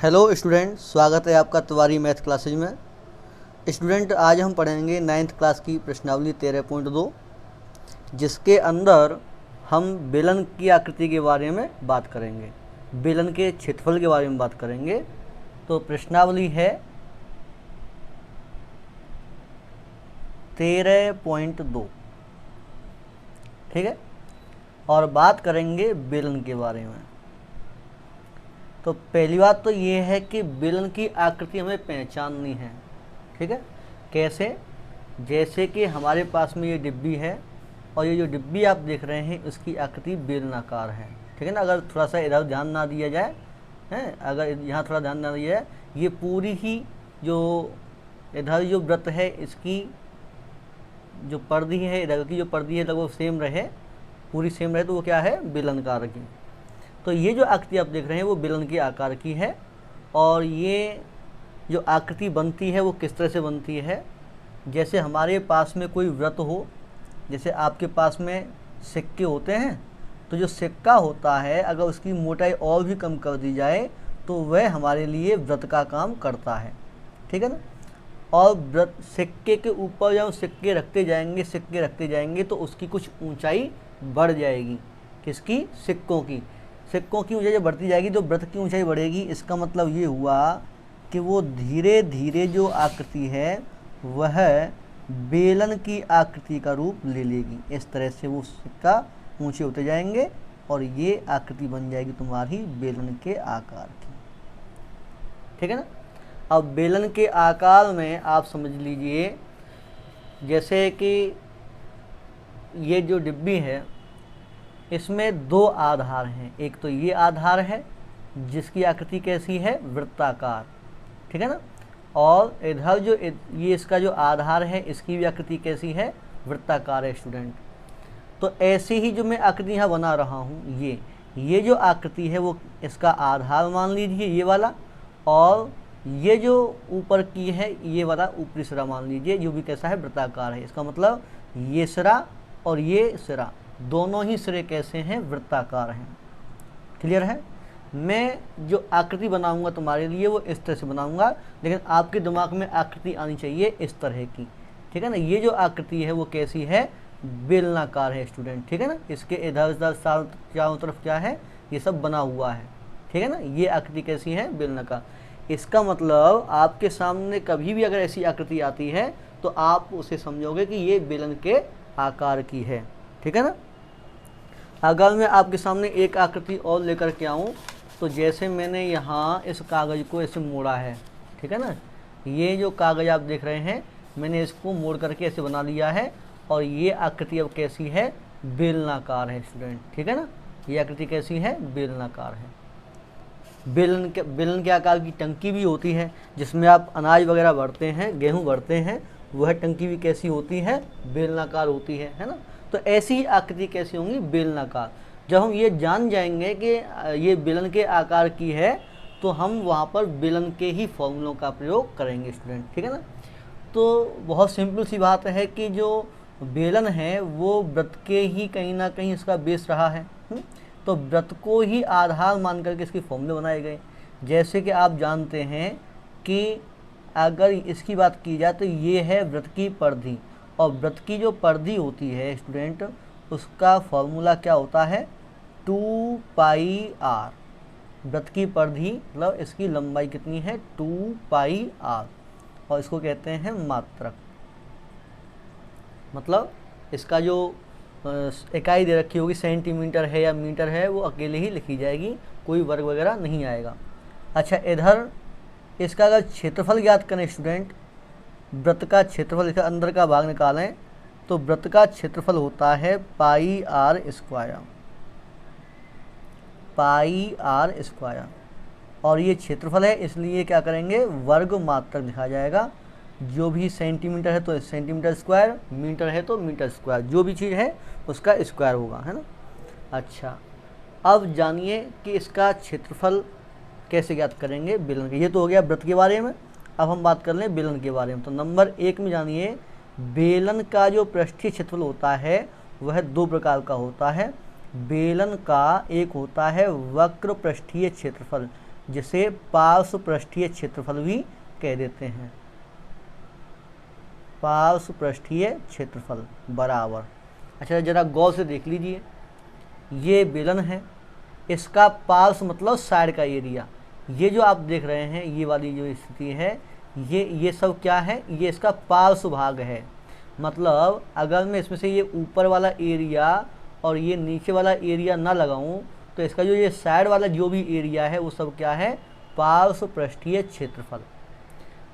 Hello student, स्वागत है आपका तिवारी मैथ क्लासेज में। स्टूडेंट, आज हम पढ़ेंगे 9th क्लास की प्रश्नावली 13.2, जिसके अंदर हम बेलन की आकृति के बारे में बात करेंगे, बेलन के क्षेत्रफल के बारे में बात करेंगे। तो प्रश्नावली है 13.2, ठीक है, और बात करेंगे बेलन के बारे में। तो पहली बात तो ये है कि बेलन की आकृति हमें पहचाननी है, ठीक है। कैसे? जैसे कि हमारे पास में ये डिब्बी है और ये जो डिब्बी आप देख रहे हैं उसकी आकृति बेलनाकार है, ठीक है ना। अगर थोड़ा सा इधर ध्यान ना दिया जाए, हैं, अगर यहाँ थोड़ा ध्यान ना दिया जाए, ये पूरी ही जो इधर जो वृत्त है इसकी जो पर्दी है, इधर की जो पर्दी है लगभग सेम रहे, पूरी सेम रहे, तो वो क्या है? बेलनाकार की। तो ये जो आकृति आप देख रहे हैं वो बेलन के आकार की है। और ये जो आकृति बनती है वो किस तरह से बनती है? जैसे हमारे पास में कोई वृत्त हो, जैसे आपके पास में सिक्के होते हैं, तो जो सिक्का होता है अगर उसकी मोटाई और भी कम कर दी जाए तो वह हमारे लिए वृत्त का काम करता है, ठीक है ना। और वृत्त सिक्के के ऊपर जब सिक्के रखते जाएंगे तो उसकी कुछ ऊंचाई बढ़ जाएगी। किसकी? सिक्कों की। सिक्कों की ऊंचाई जब बढ़ती जाएगी तो वृत्त की ऊंचाई बढ़ेगी। इसका मतलब ये हुआ कि वो धीरे धीरे जो आकृति है वह बेलन की आकृति का रूप ले लेगी। इस तरह से वो सिक्का ऊंचे होते जाएंगे और ये आकृति बन जाएगी तुम्हारी बेलन के आकार की, ठीक है ना। अब बेलन के आकार में आप समझ लीजिए, जैसे कि ये जो डिब्बी है इसमें दो आधार हैं। एक तो ये आधार है जिसकी आकृति कैसी है? वृत्ताकार, ठीक है ना। और इधर जो ये इसका जो आधार है इसकी भी आकृति कैसी है? वृत्ताकार है स्टूडेंट। तो ऐसे ही जो मैं आकृति यहाँ बना रहा हूँ, ये जो आकृति है वो इसका आधार मान लीजिए ये वाला, और ये जो ऊपर की है ये वाला ऊपरी सिरा मान लीजिए, जो भी कैसा है? वृत्ताकार है। इसका मतलब ये सिरा और ये सिरा दोनों ही सिरे कैसे हैं? वृत्ताकार हैं। क्लियर है? मैं जो आकृति बनाऊंगा तुम्हारे लिए वो इस तरह से बनाऊंगा, लेकिन आपके दिमाग में आकृति आनी चाहिए इस तरह की, ठीक है ना। ये जो आकृति है वो कैसी है? बेलनाकार है स्टूडेंट, ठीक है ना। इसके इधर उधर चारों तरफ क्या है? ये सब बना हुआ है, ठीक है ना। ये आकृति कैसी है? बेलनाकार। इसका मतलब आपके सामने कभी भी अगर ऐसी आकृति आती है तो आप उसे समझोगे कि ये बेलन के आकार की है, ठीक है ना। अगर मैं आपके सामने एक आकृति और लेकर के आऊँ, तो जैसे मैंने यहाँ इस कागज़ को ऐसे मोड़ा है, ठीक है ना। ये जो कागज़ आप देख रहे हैं मैंने इसको मोड़ करके ऐसे बना लिया है, और ये आकृति अब कैसी है? बेलनाकार है स्टूडेंट, ठीक है ना। ये आकृति कैसी है? बेलनाकार है। बेलन के आकार की टंकी भी होती है जिसमें आप अनाज वगैरह भरते हैं, गेहूँ भरते हैं, वह टंकी भी कैसी होती है? बेलनाकार होती है ना। तो ऐसी ही आकृति कैसी होंगी? बेलनाकार। जब हम ये जान जाएंगे कि ये बेलन के आकार की है तो हम वहाँ पर बेलन के ही फॉर्मूलों का प्रयोग करेंगे स्टूडेंट, ठीक है ना। तो बहुत सिंपल सी बात है कि जो बेलन है वो वृत्त के ही कहीं ना कहीं इसका बेस रहा है। तो वृत्त को ही आधार मान करके इसके फॉर्मूले बनाए गए। जैसे कि आप जानते हैं कि अगर इसकी बात की जाए तो ये है वृत्त की परिधि, और वृत्त की जो परिधि होती है स्टूडेंट उसका फॉर्मूला क्या होता है? 2πr। वृत्त की परिधि मतलब इसकी लंबाई कितनी है? 2πr, और इसको कहते हैं मात्रक। मतलब इसका जो इकाई दे रखी होगी सेंटीमीटर है या मीटर है वो अकेले ही लिखी जाएगी, कोई वर्ग वगैरह नहीं आएगा। अच्छा, इधर इसका अगर क्षेत्रफल ज्ञात करें स्टूडेंट, वृत्त का क्षेत्रफल, इसका अंदर का भाग निकालें तो वृत्त का क्षेत्रफल होता है πr²। और ये क्षेत्रफल है इसलिए क्या करेंगे? वर्ग मात्रक लिखा जाएगा। जो भी सेंटीमीटर है तो सेंटीमीटर स्क्वायर, मीटर है तो मीटर स्क्वायर, जो भी चीज़ है उसका स्क्वायर होगा, है ना। अच्छा, अब जानिए कि इसका क्षेत्रफल कैसे ज्ञात करेंगे बेलन के। ये तो हो गया वृत्त के बारे में। अब हम बात कर लें बेलन के बारे में। तो नंबर 1 में जानिए, बेलन का जो पृष्ठीय क्षेत्रफल होता है वह दो प्रकार का होता है। बेलन का एक होता है वक्र पृष्ठीय क्षेत्रफल, जिसे पार्श्व पृष्ठीय क्षेत्रफल भी कह देते हैं। पार्श्व पृष्ठीय क्षेत्रफल बराबर। अच्छा जरा गौर से देख लीजिए, ये बेलन है, इसका पार्श्व मतलब साइड का एरिया, ये जो आप देख रहे हैं ये वाली जो स्थिति है, ये सब क्या है, ये इसका पार्श्व भाग है। मतलब अगर मैं इसमें से ये ऊपर वाला एरिया और ये नीचे वाला एरिया ना लगाऊं तो इसका जो ये साइड वाला जो भी एरिया है वो सब क्या है, पार्श्व पृष्ठीय क्षेत्रफल।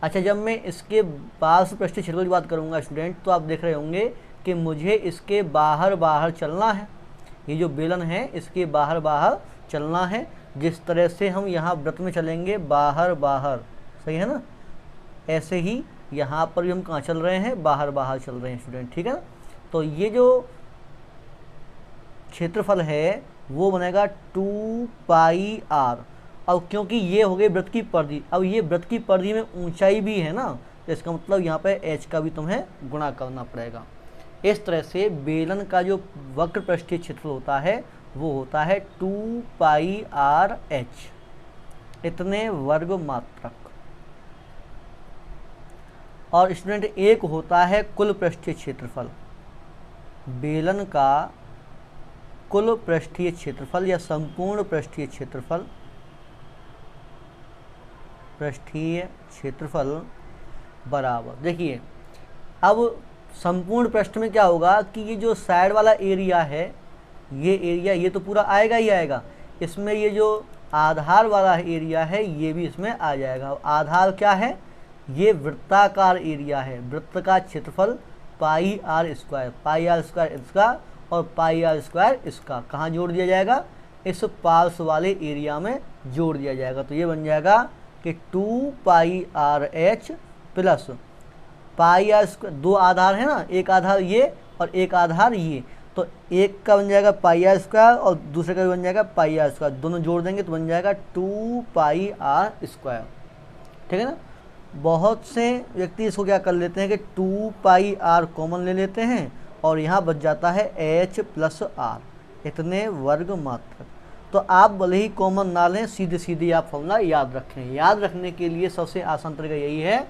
अच्छा जब मैं इसके पार्श्व पृष्ठीय क्षेत्रफल की बात करूंगा स्टूडेंट, तो आप देख रहे होंगे कि मुझे इसके बाहर बाहर चलना है, ये जो बेलन है इसके बाहर बाहर चलना है। जिस तरह से हम यहाँ वृत्त में चलेंगे बाहर बाहर, सही है ना, ऐसे ही यहाँ पर भी हम कहाँ चल रहे हैं, बाहर बाहर चल रहे हैं स्टूडेंट, ठीक है ना। तो ये जो क्षेत्रफल है वो बनेगा 2 पाई आर। अब क्योंकि ये हो गई वृत्त की परिधि, अब ये वृत्त की परिधि में ऊंचाई भी है ना, तो इसका मतलब यहाँ पे एच का भी तुम्हें गुणा करना पड़ेगा। इस तरह से बेलन का जो वक्र पृष्ठीय क्षेत्रफल होता है वो होता है 2 पाई आर एच, इतने वर्ग मात्रक। और स्टूडेंट एक होता है कुल पृष्ठीय क्षेत्रफल। बेलन का कुल पृष्ठीय क्षेत्रफल या संपूर्ण पृष्ठीय क्षेत्रफल, पृष्ठीय क्षेत्रफल बराबर, देखिए अब संपूर्ण पृष्ठ में क्या होगा कि ये जो साइड वाला एरिया है, ये एरिया ये तो पूरा आएगा ही आएगा, इसमें ये जो आधार वाला एरिया है ये भी इसमें आ जाएगा। आधार क्या है, ये वृत्ताकार एरिया है, वृत्त का क्षेत्रफल pi R square, pi R square इसका और पाई आर स्क्वायर इसका कहाँ जोड़ दिया जाएगा, इस पार्श्व वाले एरिया में जोड़ दिया जाएगा। तो ये बन जाएगा कि 2 pi R H plus pi R square, दो आधार है ना, एक आधार ये और एक आधार ये, तो एक का बन जाएगा पाई आर स्क्वायर और दूसरे का भी बन जाएगा पाई आर स्क्वायर, दोनों जोड़ देंगे तो बन जाएगा 2 पाई आर स्क्वायर, ठीक है ना। बहुत से व्यक्ति इसको क्या कर लेते हैं कि 2 पाई आर कॉमन ले लेते हैं और यहाँ बच जाता है एच प्लस आर, इतने वर्ग मात्रक। तो आप भले ही कॉमन ना लें, सीधे सीधे आप फॉर्मूला याद रखें। याद रखने के लिए सबसे आसान तरीका यही है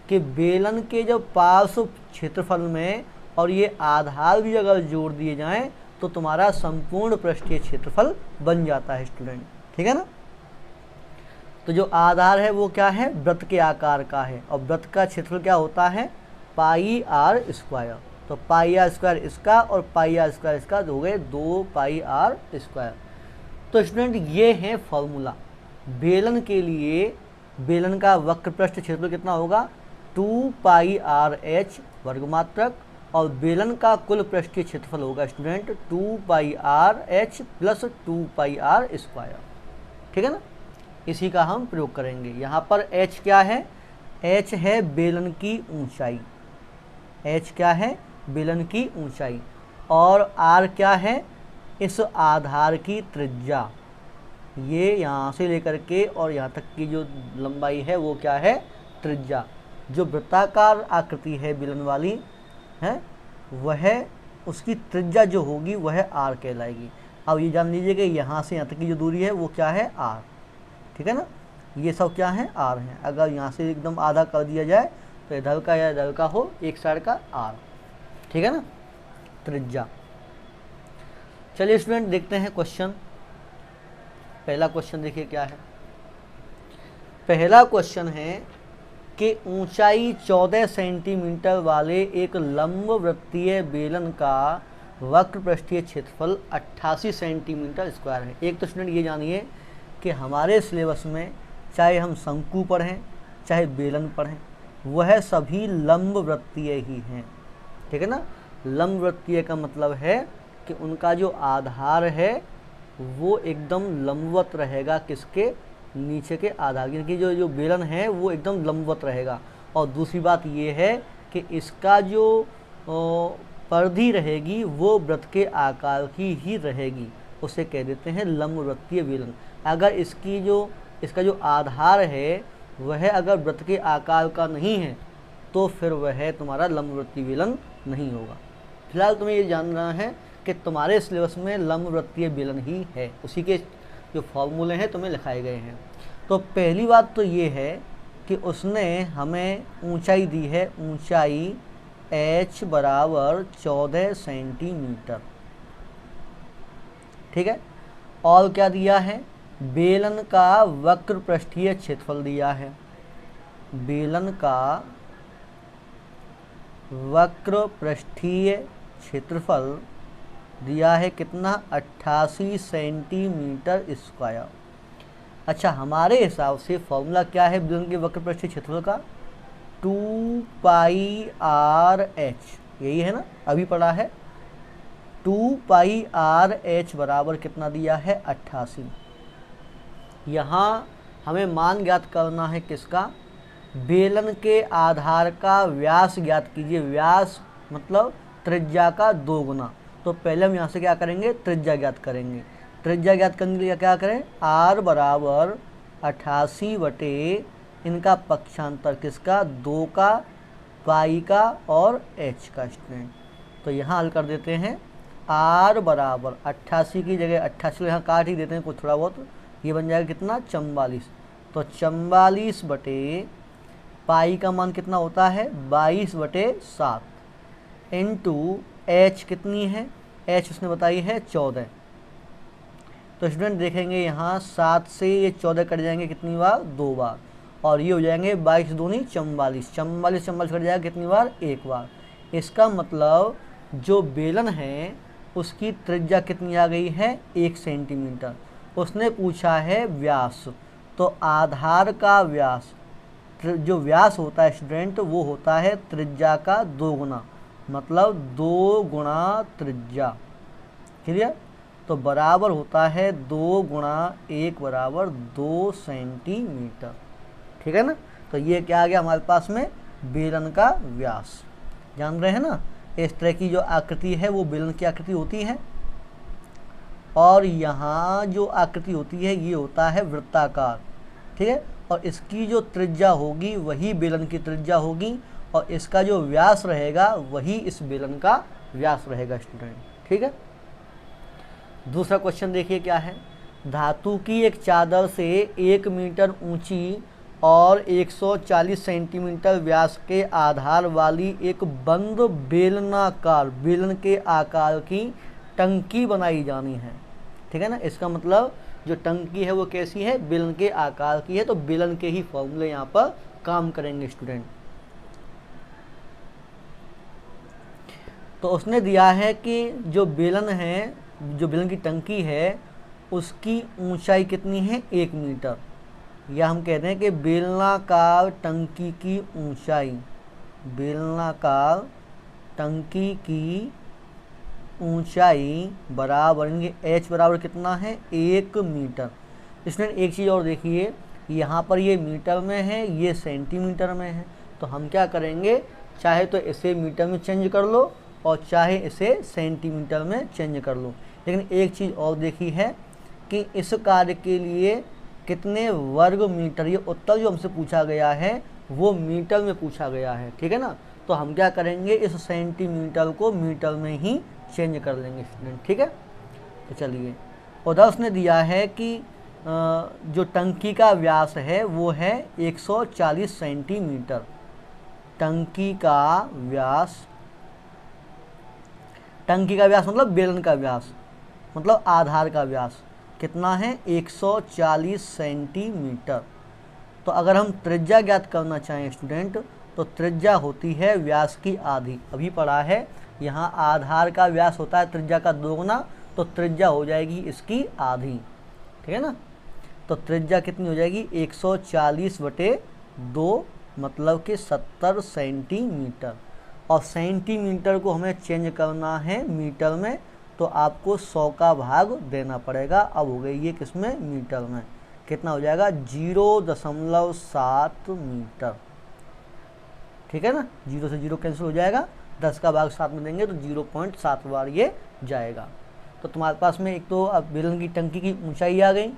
कि बेलन के जो पार्श्व क्षेत्रफल में और ये आधार भी अगर जोड़ दिए जाएं तो तुम्हारा संपूर्ण पृष्ठीय क्षेत्रफल बन जाता है स्टूडेंट, ठीक है ना। तो जो आधार है वो क्या है, वृत्त के आकार का है और वृत्त का क्षेत्रफल क्या होता है, पाई आर स्क्वायर। तो पाई आर स्क्वायर इसका और पाई आर स्क्वायर इसका हो गए 2 पाई आर स्क्वायर। तो स्टूडेंट ये है फॉर्मूला बेलन के लिए। बेलन का वक्र पृष्ठ क्षेत्रफल कितना होगा, 2 पाई आर एच वर्गमात्रक, और बेलन का कुल पृष्ठीय क्षेत्रफल होगा student 2 pi R H plus 2 pi R square, ठीक है ना। इसी का हम प्रयोग करेंगे। यहाँ पर h क्या है, h है बेलन की ऊंचाई, h क्या है, बेलन की ऊंचाई, और r क्या है, इस आधार की त्रिज्या। ये यहाँ से लेकर के और यहाँ तक की जो लंबाई है वो क्या है, त्रिज्या। जो वृत्ताकार आकृति है बेलन वाली है वह उसकी त्रिज्या जो होगी वह r कहलाएगी। अब ये जान लीजिए कि यहाँ से यहाँ तक की जो दूरी है वो क्या है, r, ठीक है ना। ये सब क्या है, r है। अगर यहाँ से एकदम आधा कर दिया जाए तो इधर का या इधर का हो, एक साइड का r, ठीक है ना, त्रिज्या। चलिए स्टूडेंट देखते हैं क्वेश्चन। पहला क्वेश्चन देखिए क्या है। पहला क्वेश्चन है कि ऊंचाई 14 सेंटीमीटर वाले एक लंबवृत्तीय बेलन का वक्र पृष्ठीय क्षेत्रफल 88 सेंटीमीटर स्क्वायर है। एक तो स्टूडेंट ये जानिए कि हमारे सिलेबस में चाहे हम शंकु पढ़ें चाहे बेलन पढ़ें वह सभी लंबवृत्तीय ही हैं, ठीक है ना। लंबवृत्तीय का मतलब है कि उनका जो आधार है वो एकदम लंबवत रहेगा, किसके, नीचे के आधार की। जो बेलन है वो एकदम लंबवत रहेगा। और दूसरी बात ये है कि इसका जो परिधि रहेगी वो वृत्त के आकार की ही रहेगी, उसे कह देते हैं लंबवृत्तीय बेलन। अगर इसका जो आधार है वह अगर वृत्त के आकार का नहीं है तो फिर वह तुम्हारा लंबवृत्तीय बेलन नहीं होगा। फिलहाल तुम्हें ये जानना है कि तुम्हारे सिलेबस में लंबवृत्तीय बेलन ही है, उसी के जो फॉर्मूले हैं तुम्हें लिखाए गए हैं। तो पहली बात तो ये है कि उसने हमें ऊंचाई दी है, ऊंचाई h बराबर 14 सेंटीमीटर, ठीक है। और क्या दिया है, बेलन का वक्र पृष्ठीय क्षेत्रफल दिया है, बेलन का वक्र पृष्ठीय क्षेत्रफल दिया है कितना, 88 सेंटीमीटर स्क्वायर। अच्छा, हमारे हिसाब से फॉर्मूला क्या है बेलन के वक्र पृष्ठीय क्षेत्रफल का, 2πr/h, यही है ना, अभी पढ़ा है। 2πr/h बराबर कितना दिया है, 88। यहाँ हमें मान ज्ञात करना है किसका, बेलन के आधार का व्यास ज्ञात कीजिए। व्यास मतलब त्रिज्या का 2 गुना। तो पहले हम यहाँ से क्या करेंगे, त्रिज्या ज्ञात करेंगे। त्रिज्या ज्ञात करने के लिए क्या करें, r बराबर 88 बटे इनका पक्षांतर किसका, 2 का, पाई का और h का स्टूडेंट। तो यहाँ हल कर देते हैं, r बराबर 88 की जगह 88 यहाँ काट ही देते हैं कुछ थोड़ा बहुत, ये बन जाएगा कितना, 44। तो 44 बटे पाई का मान कितना होता है, 22/7 इंटू h कितनी है, h उसने बताई है 14। तो स्टूडेंट देखेंगे यहाँ 7 से ये 14 कट जाएंगे कितनी बार, 2 बार, और ये हो जाएंगे 22 दूनी 44, 44 44 कट जाएगा कितनी बार, 1 बार। इसका मतलब जो बेलन है उसकी त्रिज्या कितनी आ गई है, 1 सेंटीमीटर। उसने पूछा है व्यास, तो आधार का व्यास, जो व्यास होता है स्टूडेंट वो होता है त्रिज्या का 2 गुना, मतलब 2 गुणा त्रिज्या, क्लियर। तो बराबर होता है 2 गुणा 1 बराबर 2 सेंटीमीटर, ठीक है ना। तो ये क्या आ गया हमारे पास में, बेलन का व्यास। जान रहे हैं ना, इस तरह की जो आकृति है वो बेलन की आकृति होती है। और यहाँ जो आकृति होती है ये होता है वृत्ताकार, ठीक है। और इसकी जो त्रिज्या होगी वही बेलन की त्रिज्या होगी, और इसका जो व्यास रहेगा वही इस बेलन का व्यास रहेगा स्टूडेंट, ठीक है। दूसरा क्वेश्चन देखिए क्या है, धातु की एक चादर से 1 मीटर ऊंची और 140 सेंटीमीटर व्यास के आधार वाली एक बंद बेलनाकार, बेलन के आकार की टंकी बनाई जानी है, ठीक है ना। इसका मतलब जो टंकी है वो कैसी है, बेलन के आकार की है। तो बेलन के ही फॉर्मूले यहाँ पर काम करेंगे स्टूडेंट। तो उसने दिया है कि जो बेलन है, जो बेलन की टंकी है उसकी ऊंचाई कितनी है, 1 मीटर, या हम कहते हैं कि बेलनाकार टंकी की ऊंचाई, बेलनाकार टंकी की ऊंचाई बराबर h बराबर कितना है, 1 मीटर। इसमें एक चीज़ और देखिए, यहाँ पर ये मीटर में है, ये सेंटीमीटर में है। तो हम क्या करेंगे, चाहे तो इसे मीटर में चेंज कर लो और चाहे इसे सेंटीमीटर में चेंज कर लो। लेकिन एक चीज़ और देखी है कि इस कार्य के लिए कितने वर्ग मीटर, ये उत्तर जो हमसे पूछा गया है वो मीटर में पूछा गया है, ठीक है ना। तो हम क्या करेंगे, इस सेंटीमीटर को मीटर में ही चेंज कर लेंगे स्टूडेंट, ठीक है। तो चलिए, उधर उसने दिया है कि जो टंकी का व्यास है वो है 140 सेंटीमीटर। टंकी का व्यास, टंकी का व्यास मतलब बेलन का व्यास, मतलब आधार का व्यास कितना है, 140 सेंटीमीटर। तो अगर हम त्रिज्या ज्ञात करना चाहें स्टूडेंट, तो त्रिज्या होती है व्यास की आधी। अभी पढ़ा है, यहाँ आधार का व्यास होता है त्रिज्या का 2 गुना, तो त्रिज्या हो जाएगी इसकी आधी, ठीक है ना। तो त्रिज्या कितनी हो जाएगी, 140/2, मतलब कि 70 सेंटीमीटर। और सेंटीमीटर को हमें चेंज करना है मीटर में, तो आपको 100 का भाग देना पड़ेगा। अब हो गई ये किसमें, मीटर में। कितना हो जाएगा, 0.7 मीटर, ठीक है ना। 0 से 0 कैंसिल हो जाएगा, 10 का भाग 7 में देंगे तो 0.7 बार ये जाएगा। तो तुम्हारे पास में एक तो अब बेलन की टंकी की ऊंचाई आ गई,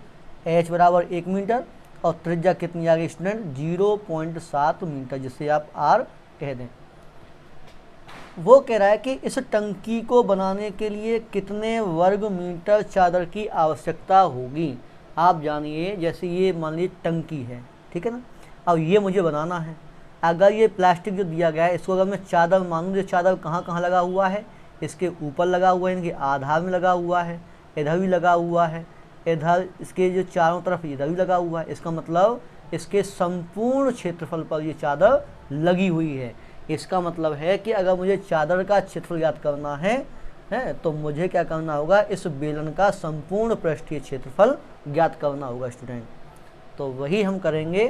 h बराबर 1 मीटर, और त्रिज्या कितनी आ गई स्टूडेंट, 0.7 मीटर, जिसे आप r कह दें। वो कह रहा है कि इस टंकी को बनाने के लिए कितने वर्ग मीटर चादर की आवश्यकता होगी। आप जानिए जैसे ये मान लीजिए टंकी है, ठीक है ना, अब ये मुझे बनाना है। अगर ये प्लास्टिक जो दिया गया है इसको अगर मैं चादर मानूँ, ये चादर कहाँ कहाँ लगा हुआ है, इसके ऊपर लगा हुआ है, इनके आधार में लगा हुआ है, इधर भी लगा हुआ है, इधर इसके जो चारों तरफ इधर भी लगा हुआ है। इसका मतलब इसके संपूर्ण क्षेत्रफल पर ये चादर लगी हुई है। इसका मतलब है कि अगर मुझे चादर का क्षेत्रफल ज्ञात करना है तो मुझे क्या करना होगा, इस बेलन का संपूर्ण पृष्ठीय क्षेत्रफल ज्ञात करना होगा स्टूडेंट। तो वही हम करेंगे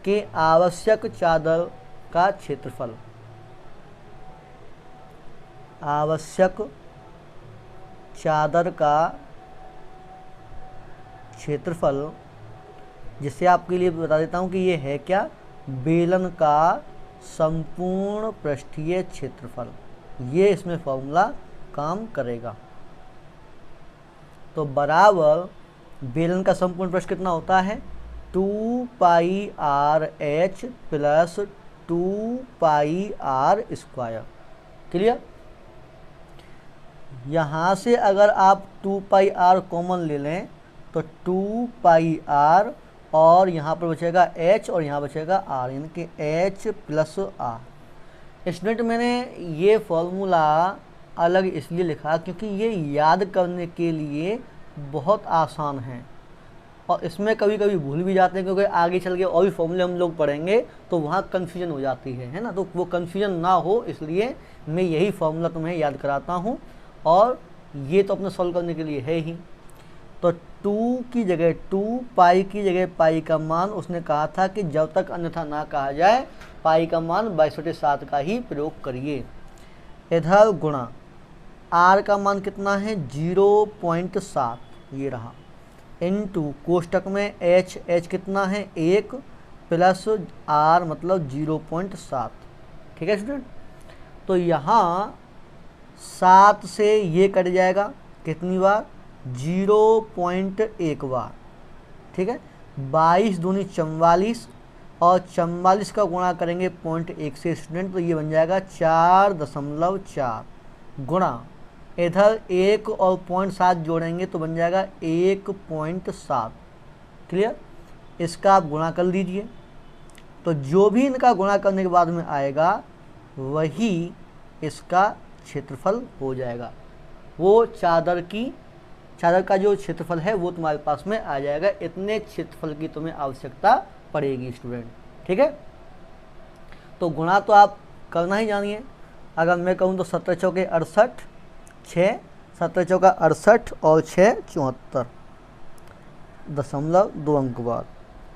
कि आवश्यक चादर का क्षेत्रफल, आवश्यक चादर का क्षेत्रफल, जिसे आपके लिए बता देता हूं कि ये है क्या, बेलन का संपूर्ण पृष्ठीय क्षेत्रफल। ये इसमें फॉर्मूला काम करेगा। तो बराबर बेलन का संपूर्ण पृष्ठ कितना होता है, 2 pi R H plus 2 pi R square. Clear. यहाँ से अगर आप 2 पाई आर कॉमन ले लें तो 2 पाई आर और यहाँ पर बचेगा h और यहाँ बचेगा r, यानी कि h प्लस r। स्टूडेंट मैंने ये फॉर्मूला अलग इसलिए लिखा क्योंकि ये याद करने के लिए बहुत आसान है और इसमें कभी कभी भूल भी जाते हैं, क्योंकि आगे चल के और भी फॉर्मूले हम लोग पढ़ेंगे तो वहाँ कन्फ्यूजन हो जाती है ना। तो वो कन्फ्यूजन ना हो इसलिए मैं यही फॉर्मूला तुम्हें याद कराता हूँ, और ये तो अपने सॉल्व करने के लिए है ही। तो 2 की जगह 2 पाई की जगह पाई का मान उसने कहा था कि जब तक अन्यथा ना कहा जाए पाई का मान 22/7 का ही प्रयोग करिए। इधर गुणा r का मान कितना है 0.7, ये रहा, इनटू कोष्टक में h कितना है 1 प्लस r मतलब 0.7। ठीक है स्टूडेंट। तो यहाँ 7 से ये कट जाएगा कितनी बार, 0.1 बार। ठीक है। 22 दूनी 44 और 44 का गुणा करेंगे 0.1 से स्टूडेंट, तो ये बन जाएगा 4.4 गुणा इधर 1 और 0.7 जोड़ेंगे तो बन जाएगा 1.7। क्लियर। इसका आप गुणा कर लीजिए, तो जो भी इनका गुणा करने के बाद में आएगा वही इसका क्षेत्रफल हो जाएगा। वो चादर का जो क्षेत्रफल है वो तुम्हारे पास में आ जाएगा। इतने क्षेत्रफल की तुम्हें आवश्यकता पड़ेगी स्टूडेंट। ठीक है। तो गुणा तो आप करना ही जानिए। अगर मैं कहूँ तो 17 चौके 68, 6 17 चौका 68 और 6 74.2 अंक बाद।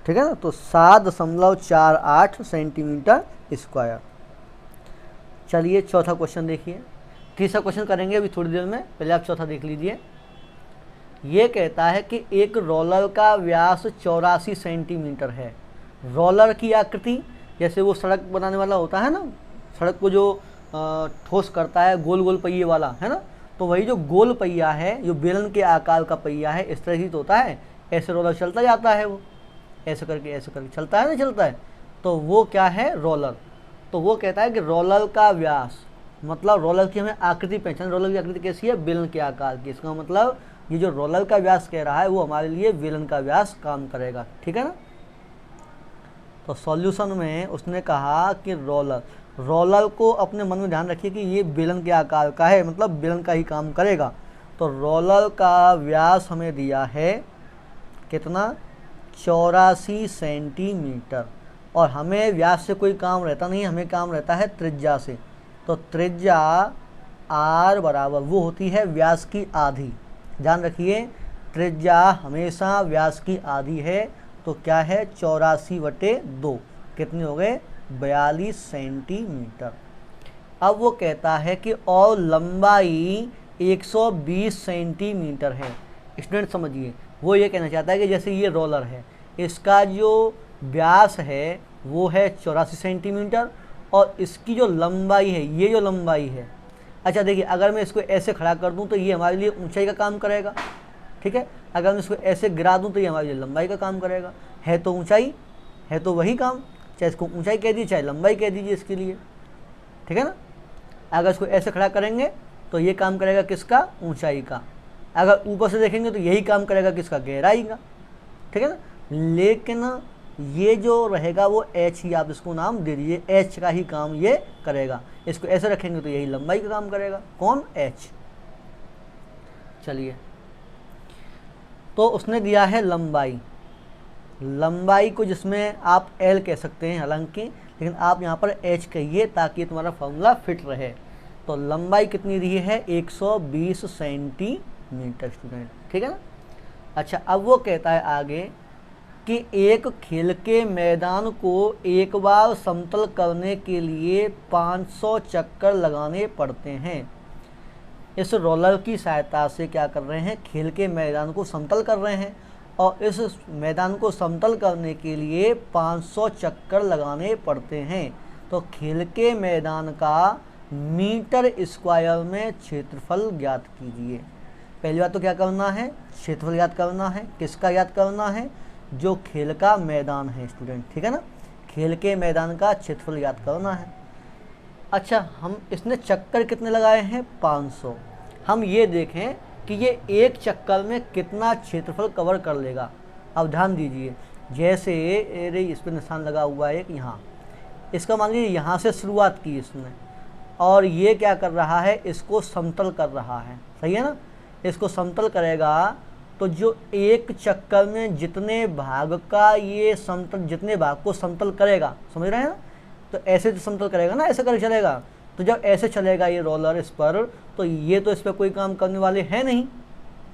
ठीक है ना। तो 7.48 सेंटीमीटर स्क्वायर। चलिए चौथा क्वेश्चन देखिए। तीसरा क्वेश्चन करेंगे अभी थोड़ी देर में, पहले आप चौथा देख लीजिए। ये कहता है कि एक रोलर का व्यास 84 सेंटीमीटर है। रोलर की आकृति जैसे वो सड़क बनाने वाला होता है ना, सड़क को जो ठोस करता है, गोल गोल पहिए वाला है ना, तो वही जो गोल पहिया है, जो बेलन के आकार का पहिया है, इस तरह ही तो होता है। ऐसे रोलर चलता जाता है, वो ऐसे करके चलता है, नहीं चलता है, तो वो क्या है, रोलर। तो वो कहता है कि रोलर का व्यास, मतलब रोलर की हमें आकृति पहचान, रोलर की आकृति कैसी है, बेलन के आकार की। इसका मतलब ये जो रोलर का व्यास कह रहा है वो हमारे लिए बेलन का व्यास काम करेगा। ठीक है ना। तो सॉल्यूशन में उसने कहा कि रोलर को अपने मन में ध्यान रखिए कि ये बेलन के आकार का है, मतलब बेलन का ही काम करेगा। तो रोलर का व्यास हमें दिया है कितना, 84 सेंटीमीटर, और हमें व्यास से कोई काम रहता नहीं, हमें काम रहता है त्रिज्या से। तो त्रिज्या r बराबर वो होती है व्यास की आधी। ध्यान रखिए त्रिज्या हमेशा व्यास की आधी है। तो क्या है, 84/2 कितनी हो गए, 42 सेंटीमीटर। अब वो कहता है कि और लंबाई 120 सेंटीमीटर है। स्टूडेंट समझिए, वो ये कहना चाहता है कि जैसे ये रोलर है, इसका जो व्यास है वो है 84 सेंटीमीटर और इसकी जो लंबाई है, ये जो लंबाई है, अच्छा देखिए, अगर मैं इसको ऐसे खड़ा कर दूं तो ये हमारे लिए ऊंचाई का काम करेगा। ठीक है। अगर मैं इसको ऐसे गिरा दूं तो ये हमारे लिए लंबाई का काम करेगा। है तो ऊंचाई, है तो वही काम, चाहे इसको ऊंचाई कह दीजिए चाहे लंबाई कह दीजिए इसके लिए। ठीक है ना। अगर इसको ऐसे खड़ा करेंगे तो ये काम करेगा किसका, ऊंचाई का। अगर ऊपर से देखेंगे तो यही काम करेगा किसका, गहराई का। ठीक है ना। लेकिन ये जो रहेगा वो एच ही आप इसको नाम दे दीजिए, एच का ही काम ये करेगा। इसको ऐसे रखेंगे तो यही लंबाई का काम करेगा, कौन, एच। चलिए, तो उसने दिया है लंबाई, लंबाई को जिसमें आप एल कह सकते हैं हालांकि, लेकिन आप यहाँ पर एच कहिए ताकि तुम्हारा फॉर्मूला फिट रहे। तो लंबाई कितनी दी है, 120 सेंटीमीटर स्टूडेंट, ठीक है ना। अच्छा, अब वो कहता है आगे कि एक खेल के मैदान को एक बार समतल करने के लिए 500 चक्कर लगाने पड़ते हैं। इस रोलर की सहायता से क्या कर रहे हैं, खेल के मैदान को समतल कर रहे हैं, और इस मैदान को समतल करने के लिए 500 चक्कर लगाने पड़ते हैं। तो खेल के मैदान का मीटर स्क्वायर में क्षेत्रफल ज्ञात कीजिए। पहली बात तो क्या करना है, क्षेत्रफल ज्ञात करना है। किसका ज्ञात करना है, जो खेल का मैदान है स्टूडेंट, ठीक है ना। खेल के मैदान का क्षेत्रफल ज्ञात करना है। अच्छा, हम इसने चक्कर कितने लगाए हैं, 500। हम ये देखें कि ये एक चक्कर में कितना क्षेत्रफल कवर कर लेगा। अब ध्यान दीजिए, जैसे इस पर निशान लगा हुआ है एक यहाँ, इसका मान लीजिए यहाँ से शुरुआत की इसने, और ये क्या कर रहा है, इसको समतल कर रहा है, सही है ना। इसको समतल करेगा तो जो एक चक्कर में जितने भाग का ये समतल, जितने भाग को समतल करेगा, समझ रहे हैं ना, तो ऐसे तो समतल करेगा ना, ऐसे कर चलेगा। तो जब ऐसे चलेगा ये रोलर इस पर, तो ये तो इस पर कोई काम करने वाले हैं नहीं।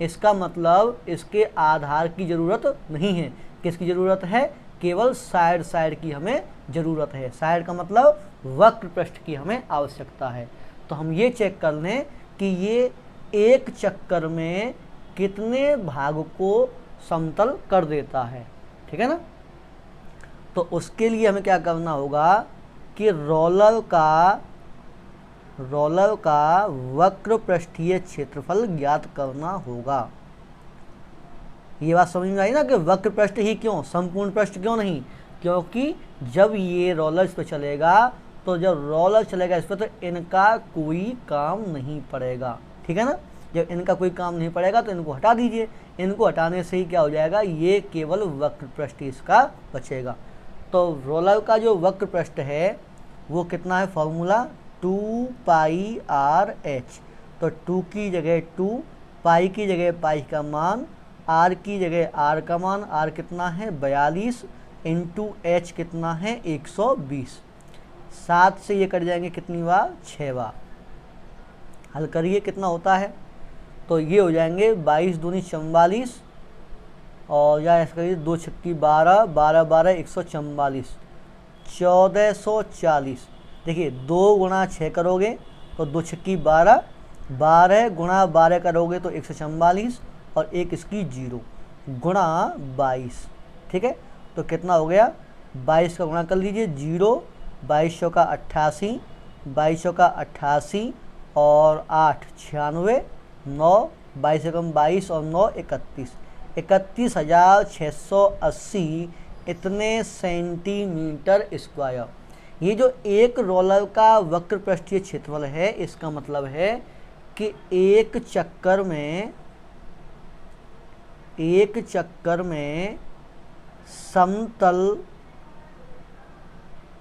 इसका मतलब इसके आधार की ज़रूरत नहीं है। किसकी ज़रूरत है, केवल साइड की हमें ज़रूरत है। साइड का मतलब वक्र पृष्ठ की हमें आवश्यकता है। तो हम ये चेक कर लें कि ये एक चक्कर में कितने भाग को समतल कर देता है, ठीक है ना। तो उसके लिए हमें क्या करना होगा कि रोलर का वक्र पृष्ठीय क्षेत्रफल ज्ञात करना होगा। ये बात समझ में आई ना कि वक्र पृष्ठ ही क्यों, संपूर्ण पृष्ठ क्यों नहीं, क्योंकि जब ये रोलर इस पर चलेगा, तो जब रोलर चलेगा इस पर, तो इनका कोई काम नहीं पड़ेगा, ठीक है ना। जब इनका कोई काम नहीं पड़ेगा तो इनको हटा दीजिए। इनको हटाने से ही क्या हो जाएगा, ये केवल वक्र पृष्ठ इसका बचेगा। तो रोलर का जो वक्र पृष्ठ है वो कितना है, फॉर्मूला 2πr/h। तो 2 की जगह 2, पाई की जगह पाई का मान, r की जगह r का मान, r कितना है 42, इंटू h कितना है 120। 7 से ये कट जाएंगे कितनी बार, 6 बार। हल करिए कितना होता है, तो ये हो जाएंगे 22 दूनी 44, और या ऐसा करिए 2 छक्की 12, 12 12 144, 1440। देखिए 2 गुणा 6 करोगे तो 2 छक्की 12, 12 गुणा 12 करोगे तो 144, और एक इसकी 0 गुणा 22, ठीक है। तो कितना हो गया, 22 का गुणा कर लीजिए, 0 2200 का 88, 2200 का 88, और 8 96, 9 22 एकम 22 और 9 31, 31,680 इतने सेंटीमीटर स्क्वायर। ये जो एक रोलर का वक्र पृष्ठीय क्षेत्रफल है, इसका मतलब है कि एक चक्कर में समतल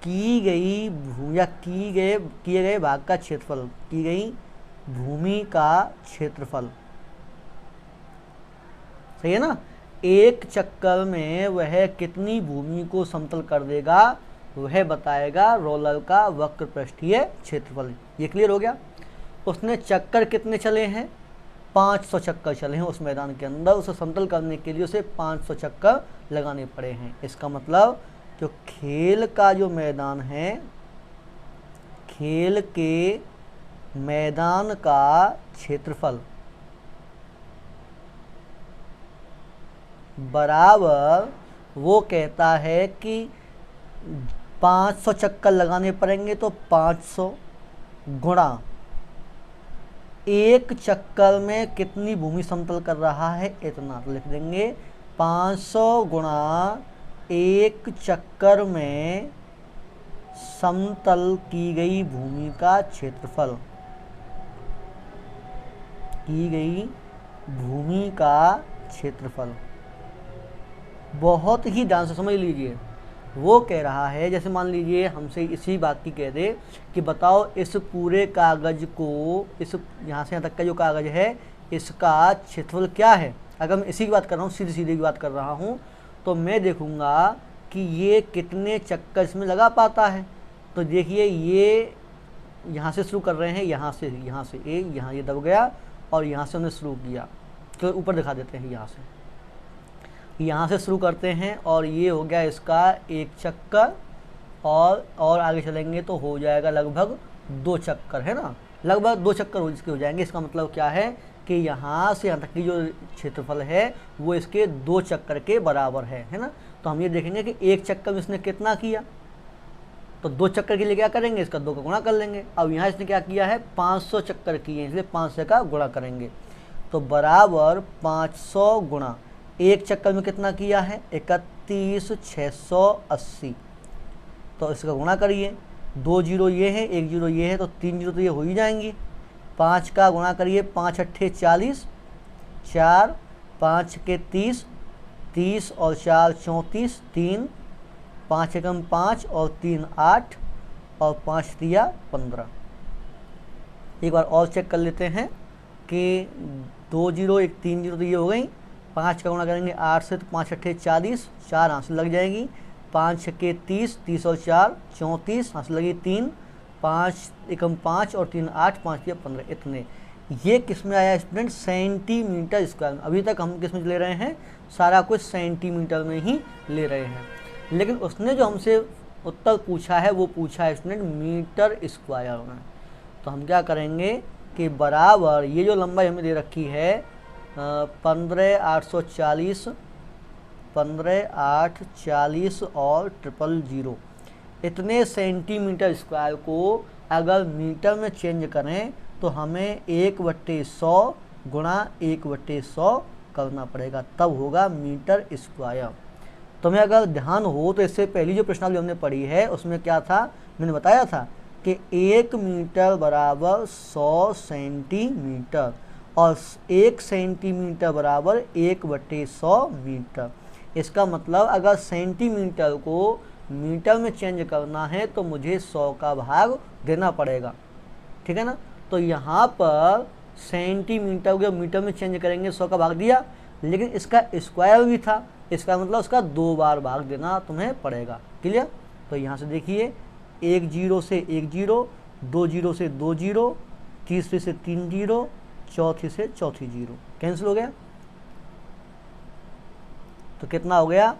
की गई भूमि या किए गए भाग का क्षेत्रफल, की गई भूमि का क्षेत्रफल, सही है ना। एक चक्कर में वह कितनी भूमि को समतल कर देगा, वह बताएगा रोलर का वक्र पृष्ठीय क्षेत्रफल। ये क्लियर हो गया। उसने चक्कर कितने चले हैं, 500 चक्कर चले हैं उस मैदान के अंदर। उसे समतल करने के लिए उसे 500 चक्कर लगाने पड़े हैं। इसका मतलब जो खेल का जो मैदान है, खेल के मैदान का क्षेत्रफल बराबर, वो कहता है कि 500 चक्कर लगाने पड़ेंगे, तो 500 गुणा एक चक्कर में कितनी भूमि समतल कर रहा है, इतना। तो लिख देंगे 500 गुणा एक चक्कर में समतल की गई भूमि का क्षेत्रफल, की गई भूमि का क्षेत्रफल। बहुत ही ध्यान से समझ लीजिए। वो कह रहा है, जैसे मान लीजिए हमसे इसी बात की कह दे कि बताओ इस पूरे कागज़ को, इस यहाँ से यहाँ तक का जो कागज़ है इसका क्षेत्रफल क्या है। अगर मैं इसी की बात कर रहा हूँ, सीधी सीधी की बात कर रहा हूँ, तो मैं देखूँगा कि ये कितने चक्कर इसमें लगा पाता है। तो देखिए ये यहाँ से शुरू कर रहे हैं, यहाँ से यहाँ ये दब गया और यहाँ से हमने शुरू किया। तो ऊपर दिखा देते हैं, यहाँ से शुरू करते हैं और ये हो गया इसका एक चक्कर, और आगे चलेंगे तो हो जाएगा लगभग 2 चक्कर, है ना, लगभग 2 चक्कर इसके हो जाएंगे। इसका मतलब क्या है कि यहाँ से यहाँ तक की जो क्षेत्रफल है वो इसके 2 चक्कर के बराबर है ना। तो हम ये देखेंगे कि एक चक्कर में इसने कितना किया, तो 2 चक्कर के लिए क्या करेंगे, इसका 2 का गुणा कर लेंगे। अब यहाँ इसने क्या किया है, 500 चक्कर किए हैं, इसलिए 500 का गुणा करेंगे, तो बराबर 500 गुणा एक चक्कर में कितना किया है, 31,680। तो इसका गुणा करिए, 2 जीरो ये है, 1 जीरो ये है, तो 3 जीरो तो ये हो ही जाएंगी। 5 का गुणा करिए, 5 अट्ठे 40, 4 5 के 30, 30 और 4 34, 3 5 एकम 5 और 3 8 और 5 दिया 15। एक बार और चेक कर लेते हैं कि 2 जीरो 1 3 जीरो तो ये हो गई। 5 का गुणा करेंगे 8 से, तो 5 अट्ठे 40, 4 हाथ से लग जाएगी, 5 छक्के 30, 30 और 4 34, हाथ से लगी 3, 5 एकम 5 और 3 8, 5 दिया 15। इतने ये किस में आया स्टूडेंट, सेंटीमीटर स्क्वायर। अभी तक हम किस में ले रहे हैं, सारा कुछ सेंटीमीटर में ही ले रहे हैं, लेकिन उसने जो हमसे उत्तर पूछा है वो पूछा है स्टूडेंट मीटर स्क्वायर में। तो हम क्या करेंगे कि बराबर ये जो लंबाई हमें दे रखी है 15,840, 15,840 और 000, इतने सेंटीमीटर स्क्वायर को अगर मीटर में चेंज करें तो हमें 1/100 गुणा 1/100 करना पड़ेगा, तब होगा मीटर स्क्वायर। तुम्हें अगर ध्यान हो तो इससे पहली जो प्रश्नावली हमने पढ़ी है उसमें क्या था, मैंने बताया था कि 1 मीटर बराबर 100 सेंटीमीटर और 1 सेंटीमीटर बराबर 1/100 मीटर। इसका मतलब अगर सेंटीमीटर को मीटर में चेंज करना है तो मुझे 100 का भाग देना पड़ेगा, ठीक है ना। तो यहाँ पर सेंटीमीटर को मीटर में चेंज करेंगे, 100 का भाग दिया, लेकिन इसका स्क्वायर भी था, इसका मतलब उसका 2 बार भाग देना तुम्हें पड़ेगा। क्लियर। तो यहाँ से देखिए 1 जीरो से 1 जीरो, 2 जीरो से 2 जीरो, तीसरी से 3 जीरो, चौथी से चौथी जीरो, कैंसिल हो गया। तो कितना हो गया,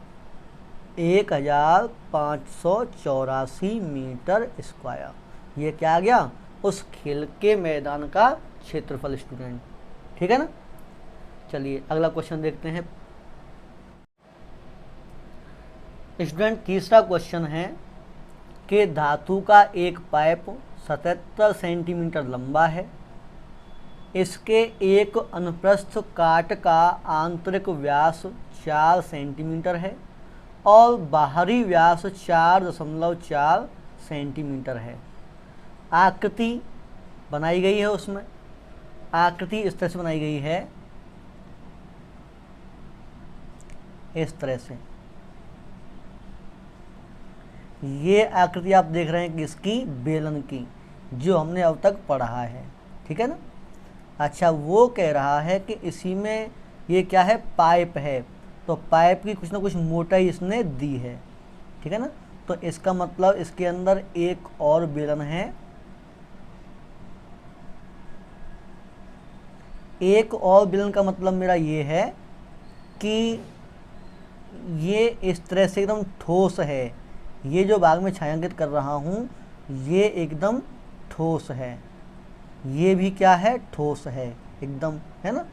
1584 मीटर स्क्वायर। ये क्या आ गया, उस खेल के मैदान का क्षेत्रफल स्टूडेंट, ठीक है ना। चलिए अगला क्वेश्चन देखते हैं स्टूडेंट। तीसरा क्वेश्चन है कि धातु का एक पाइप 77 सेंटीमीटर लंबा है, इसके एक अनुप्रस्थ काट का आंतरिक व्यास 4 सेंटीमीटर है और बाहरी व्यास 4.4 सेंटीमीटर है। आकृति बनाई गई है, उसमें आकृति इस तरह से बनाई गई है, इस तरह से। ये आकृति आप देख रहे हैं किसकी, बेलन की, जो हमने अब तक पढ़ा है, ठीक है ना। अच्छा, वो कह रहा है कि इसी में ये क्या है, पाइप है, तो पाइप की कुछ ना कुछ मोटाई इसने दी है, ठीक है ना। तो इसका मतलब इसके अंदर एक और बेलन है, एक और बेलन का मतलब मेरा ये है कि ये इस तरह से एकदम ठोस है। ये जो भाग में छायांकित कर रहा हूँ ये एकदम ठोस है, ये भी क्या है, ठोस है एकदम, है ना।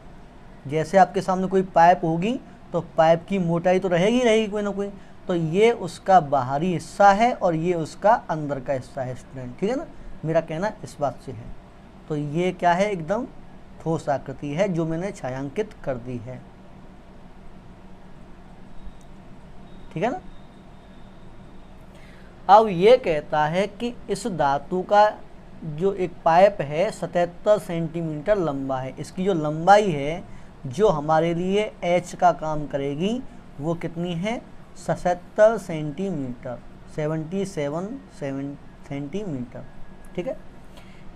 जैसे आपके सामने कोई पाइप होगी तो पाइप की मोटाई तो रहेगी कोई ना कोई, तो ये उसका बाहरी हिस्सा है और ये उसका अंदर का हिस्सा है स्टूडेंट, ठीक है ना। मेरा कहना इस बात से है। तो ये क्या है, एकदम ठोस आकृति है जो मैंने छायांकित कर दी है, ठीक है ना। अब ये कहता है कि इस धातु का जो एक पाइप है 77 सेंटीमीटर लंबा है, इसकी जो लंबाई है जो हमारे लिए h का काम करेगी वो कितनी है 77 सेंटीमीटर, 77 सेंटीमीटर। ठीक है,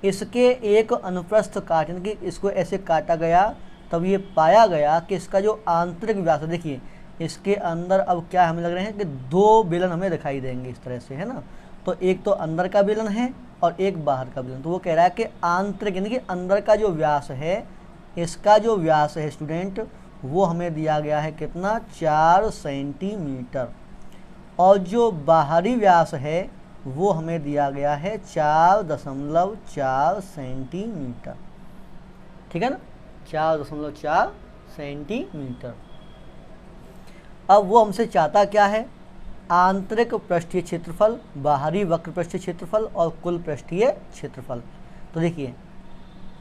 इसके एक अनुप्रस्थ काट यानी कि इसको ऐसे काटा गया, तब ये पाया गया कि इसका जो आंतरिक व्यास है, देखिए इसके अंदर अब क्या हमें लग रहे हैं कि दो बेलन हमें दिखाई देंगे इस तरह से, है ना। तो एक तो अंदर का बेलन है और एक बाहर का बेलन। तो वो कह रहा है कि आंतरिक यानी कि अंदर का जो व्यास है, इसका जो व्यास है स्टूडेंट, वो हमें दिया गया है कितना 4 सेंटीमीटर, और जो बाहरी व्यास है वो हमें दिया गया है 4.4 सेंटीमीटर। ठीक है ना, 4.4 सेंटीमीटर। अब वो हमसे चाहता क्या है, आंतरिक पृष्ठीय क्षेत्रफल, बाहरी वक्र पृष्ठीय क्षेत्रफल और कुल पृष्ठीय क्षेत्रफल। तो देखिए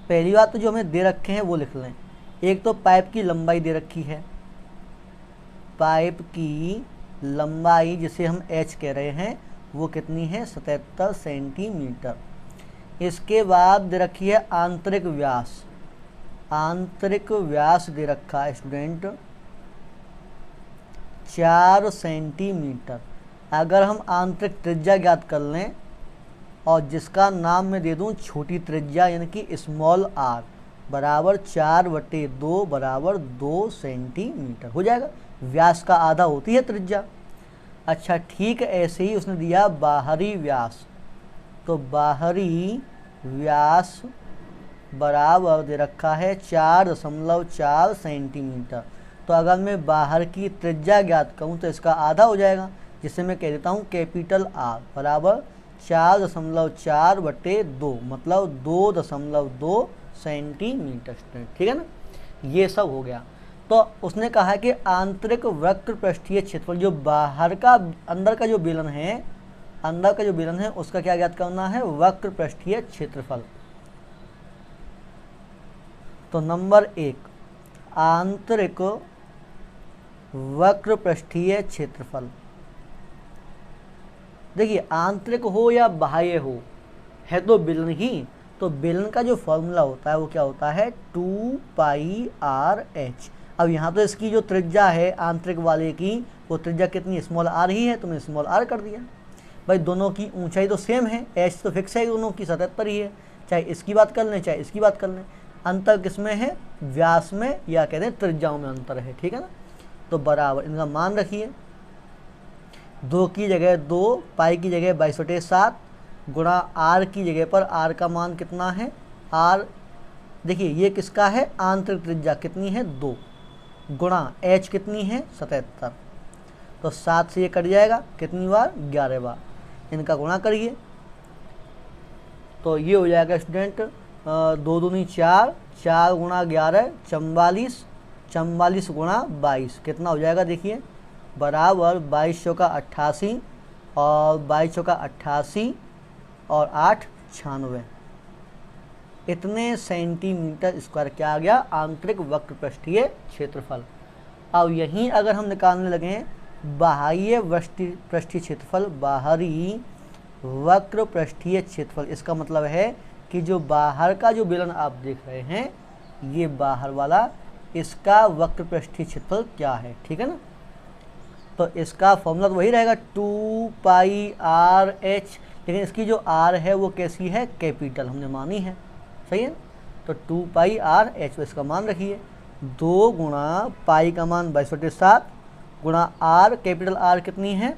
पहली बात तो जो हमें दे रखे हैं वो लिख लें। एक तो पाइप की लंबाई दे रखी है, पाइप की लंबाई जिसे हम h कह रहे हैं वो कितनी है 77 सेंटीमीटर। इसके बाद दे रखी है आंतरिक व्यास, आंतरिक व्यास दे रखा है स्टूडेंट 4 सेंटीमीटर। अगर हम आंतरिक त्रिज्या ज्ञात कर लें और जिसका नाम मैं दे दूं छोटी त्रिज्या यानी कि स्मॉल r बराबर 4/2 बराबर 2 सेंटीमीटर हो जाएगा। व्यास का आधा होती है त्रिज्या। अच्छा ठीक, ऐसे ही उसने दिया बाहरी व्यास, तो बाहरी व्यास बराबर दे रखा है 4.4 सेंटीमीटर। तो अगर मैं बाहर की त्रिज्या ज्ञात करूँ तो इसका आधा हो जाएगा, जिसे मैं कह देता हूँ कैपिटल R बराबर 4.4/2 मतलब 2.2 सेंटीमीटर। ठीक है ना, ये सब हो गया। तो उसने कहा है कि आंतरिक वक्र पृष्ठीय क्षेत्रफल, जो बाहर का अंदर का जो बेलन है, अंदर का जो बेलन है उसका क्या ज्ञात करना है, वक्र पृष्ठीय क्षेत्रफल। तो नंबर 1 आंतरिक वक्र पृष्ठीय क्षेत्रफल। देखिए आंतरिक हो या बाह्य हो, है तो बेलन ही, तो बेलन का जो फॉर्मूला होता है वो क्या होता है 2πr/h। अब यहाँ तो इसकी जो त्रिज्या है आंतरिक वाले की, वो त्रिज्या कितनी स्मॉल r ही है, तो मैंने स्मॉल r कर दिया। भाई दोनों की ऊंचाई तो सेम है, h तो फिक्स है दोनों की 77 ही है, चाहे इसकी बात कर लें चाहे इसकी बात कर लें। अंतर किसमें है, व्यास में या कहते हैं त्रिज्याओं में अंतर है। ठीक है ना, तो बराबर इनका मान रखिए, 2 की जगह 2, पाई की जगह 22/7 गुणा r की जगह पर r का मान कितना है, r देखिए ये किसका है, आंतरिक त्रिज्या कितनी है 2 गुणा h कितनी है 77। तो 7 से ये कट जाएगा कितनी बार 11 बार, इनका गुणा करिए तो ये हो जाएगा स्टूडेंट 2 दूनी 4, 4 गुणा 11 44, 44 गुणा 22 कितना हो जाएगा, देखिए बराबर 22 चौका 88 और 22 चौका 88 और 8 96, इतने सेंटीमीटर स्क्वायर क्या आ गया आंतरिक वक्र पृष्ठीय क्षेत्रफल। अब यहीं अगर हम निकालने लगे बाह्य पृष्ठीय क्षेत्रफल, बाहरी वक्र पृष्ठीय क्षेत्रफल, इसका मतलब है कि जो बाहर का जो बेलन आप देख रहे हैं ये बाहर वाला, इसका वक्र पृष्ठीय क्षेत्रफल क्या है। ठीक है ना, तो इसका फॉर्मूला तो वही रहेगा 2πr/h, लेकिन इसकी जो r है वो कैसी है, कैपिटल हमने मानी है, सही है। तो 2πr/h इसका मान रखिए 2 गुणा पाई का मान 22/7 गुणा r, कैपिटल R कितनी है,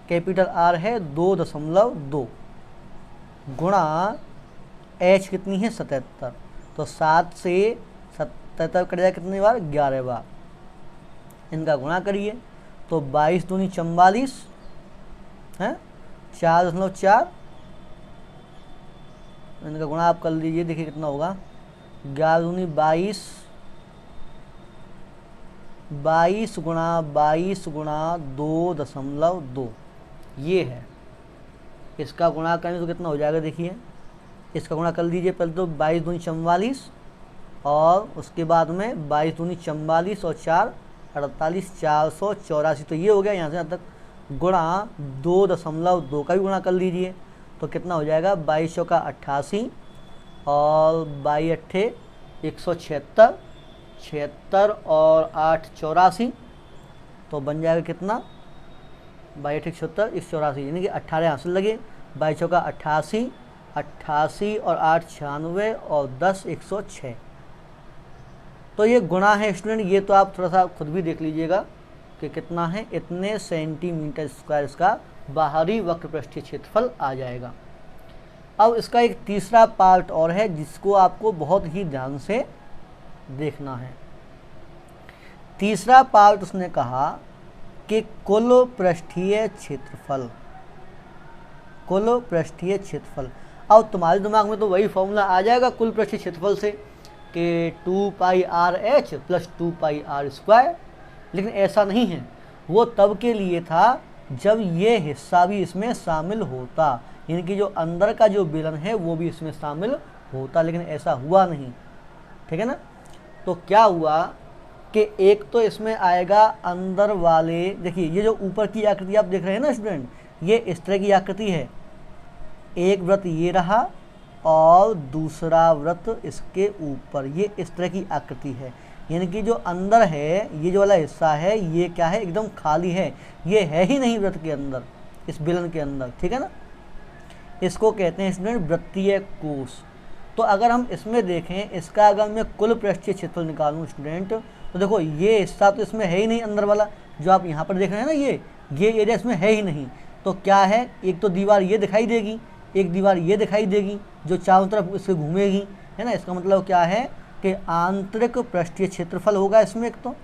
कैपिटल R है 2.2 गुणा h कितनी है 77। तो 7 से 77 कट जाए कितनी बार 11 बार, इनका गुणा करिए तो 22 दूनी 44 है 4.4, इनका गुणा आप कर लीजिए, देखिए कितना होगा 11 दूनी 22, 22 गुणा 2.2 ये है। इसका गुणा करें तो कितना हो जाएगा, देखिए इसका गुणा कर लीजिए पहले तो 22 दूनी 44 और उसके बाद में 22 दूनी 44 और 4 48, 484, तो ये हो गया यहाँ से यहाँ तक, गुणा 2.2 का भी गुणा कर लीजिए तो कितना हो जाएगा 22 चौका 88 और 22 अट्ठे 176, 76 और 8 84, तो बन जाएगा कितना, 22×76 184, यानी कि 18 यहाँ से लगे, 22×4 88, 88 और 8 96 और 10 106। तो ये गुणा है स्टूडेंट, ये तो आप थोड़ा सा खुद भी देख लीजिएगा कि कितना है, इतने सेंटीमीटर स्क्वायर इसका बाहरी वक्र पृष्ठीय क्षेत्रफल आ जाएगा। अब इसका एक तीसरा पार्ट और है जिसको आपको बहुत ही ध्यान से देखना है। तीसरा पार्ट उसने कहा कि कुल पृष्ठीय क्षेत्रफल, कुल पृष्ठीय क्षेत्रफल। अब तुम्हारे दिमाग में तो वही फॉर्मूला आ जाएगा कुल पृष्ठीय क्षेत्रफल से कि 2πRh + 2πr², लेकिन ऐसा नहीं है। वो तब के लिए था जब ये हिस्सा भी इसमें शामिल होता, यानी कि जो अंदर का जो बेलन है वो भी इसमें शामिल होता, लेकिन ऐसा हुआ नहीं। ठीक है ना। तो क्या हुआ कि एक तो इसमें आएगा अंदर वाले, देखिए ये जो ऊपर की आकृति आप देख रहे हैं ना स्टूडेंट, ये इस तरह की आकृति है। एक वृत्त ये रहा और दूसरा वृत्त इसके ऊपर, ये इस तरह की आकृति है। यानी कि जो अंदर है, ये जो वाला हिस्सा है, ये क्या है, एकदम खाली है, ये है ही नहीं वृत्त के अंदर, इस बेलन के अंदर। ठीक है ना। इसको कहते हैं स्टूडेंट वृत्तीय कोश। तो अगर हम इसमें देखें, इसका अगर मैं कुल पृष्ठीय क्षेत्रफल निकालूं स्टूडेंट, तो देखो ये हिस्सा तो इसमें है ही नहीं, अंदर वाला जो आप यहाँ पर देख रहे हैं ना, ये एरिया इसमें है ही नहीं। तो क्या है, एक तो दीवार ये दिखाई देगी, एक दीवार ये दिखाई देगी जो चारों तरफ इससे घूमेगी, है ना। इसका मतलब क्या है कि आंतरिक पृष्ठीय क्षेत्रफल होगा इसमें, एक तो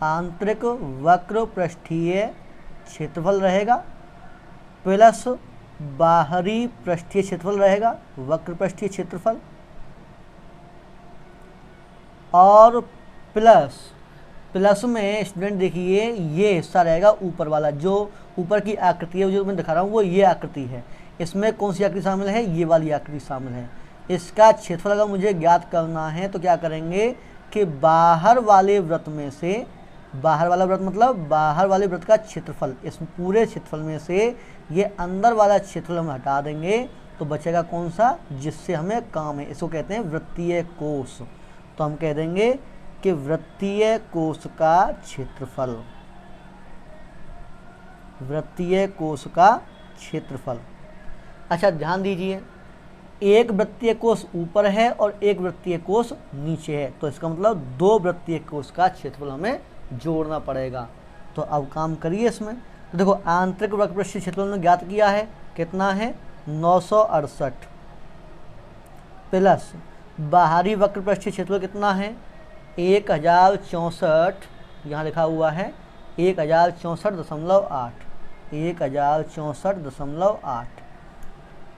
आंतरिक वक्र पृष्ठीय क्षेत्रफल रहेगा, प्लस बाहरी पृष्ठीय क्षेत्रफल रहेगा, वक्र पृष्ठीय क्षेत्रफल, और प्लस में स्टूडेंट देखिए ये हिस्सा रहेगा ऊपर वाला, जो ऊपर की आकृति है जो मैं दिखा रहा हूँ वो ये आकृति है। इसमें कौन सी आकृति शामिल है, ये वाली आकृति शामिल है। इसका क्षेत्रफल अगर मुझे ज्ञात करना है तो क्या करेंगे कि बाहर वाले वृत्त में से, बाहर वाला वृत्त मतलब बाहर वाले वृत्त का क्षेत्रफल, इस पूरे क्षेत्रफल में से ये अंदर वाला क्षेत्रफल हम हटा देंगे तो बचेगा कौन सा, जिससे हमें काम है। इसको कहते हैं वृत्तीय कोश। तो हम कह देंगे कि वृत्तीय कोश का क्षेत्रफल, वृत्तीय कोश का क्षेत्रफल। अच्छा ध्यान दीजिए, एक वृत्तीय कोश ऊपर है और एक वृत्तीय कोश नीचे है, तो इसका मतलब दो वृत्तीय कोश का क्षेत्रफल हमें जोड़ना पड़ेगा। तो अब काम करिए इसमें। तो देखो आंतरिक वक्र पृष्ठीय क्षेत्रफल में ज्ञात किया है, कितना है 968, प्लस बाहरी वक्र पृष्ठीय क्षेत्रफल कितना है 1064, यहाँ लिखा हुआ है 1064.8, 1064.8,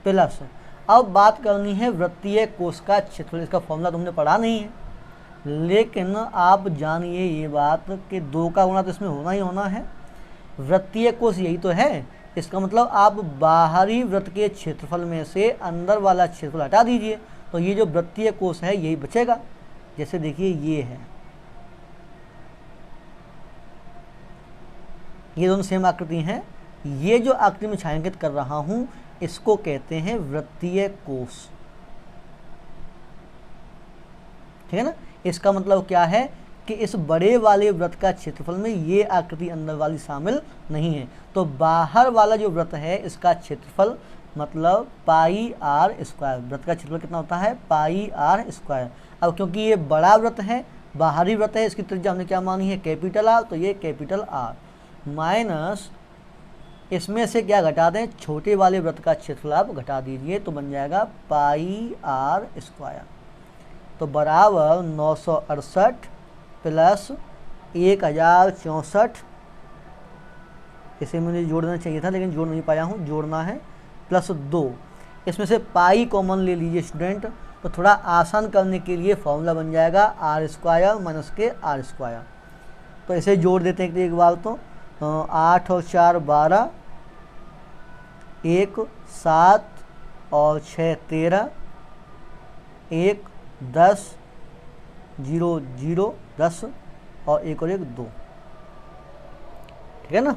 प्लस अब बात करनी है वृत्तीय कोश का क्षेत्रफल। इसका फॉर्मूला तुमने पढ़ा नहीं है, लेकिन आप जानिए ये बात कि 2 का गुणा तो इसमें होना ही होना है। वृत्तीय कोश यही तो है, इसका मतलब आप बाहरी वृत्त के क्षेत्रफल में से अंदर वाला क्षेत्रफल हटा दीजिए, तो ये जो वृत्तीय कोश है यही बचेगा। जैसे देखिए ये है, ये दोनों सेम आकृति हैं। ये जो आकृति में छायांकित कर रहा हूं इसको कहते हैं वृत्तीय कोश। ठीक है ना। इसका मतलब क्या है कि इस बड़े वाले वृत्त का क्षेत्रफल में ये आकृति अंदर वाली शामिल नहीं है। तो बाहर वाला जो वृत्त है इसका क्षेत्रफल मतलब πr²। वृत्त का क्षेत्रफल कितना होता है πr²। अब क्योंकि ये बड़ा वृत्त है, बाहरी वृत्त है, इसकी त्रिज्या हमने क्या मानी है कैपिटल R, तो ये कैपिटल R माइनस इसमें से क्या घटा दें, छोटे वाले वृत्त का क्षेत्रफल आप घटा दीजिए तो बन जाएगा πr²। तो बराबर 968 प्लस 1064, इसे मुझे जोड़ देना चाहिए था लेकिन जोड़ नहीं पाया हूँ, जोड़ना है, प्लस 2, इसमें से पाई कॉमन ले लीजिए स्टूडेंट, तो थोड़ा आसान करने के लिए फॉर्मूला बन जाएगा r² माइनस के r²। तो इसे जोड़ देते हैं एक बार, तो 8 और 4 12, 1 7 और 6 13, 1 10, 0 0 10 और 1 और 1 2। ठीक है ना।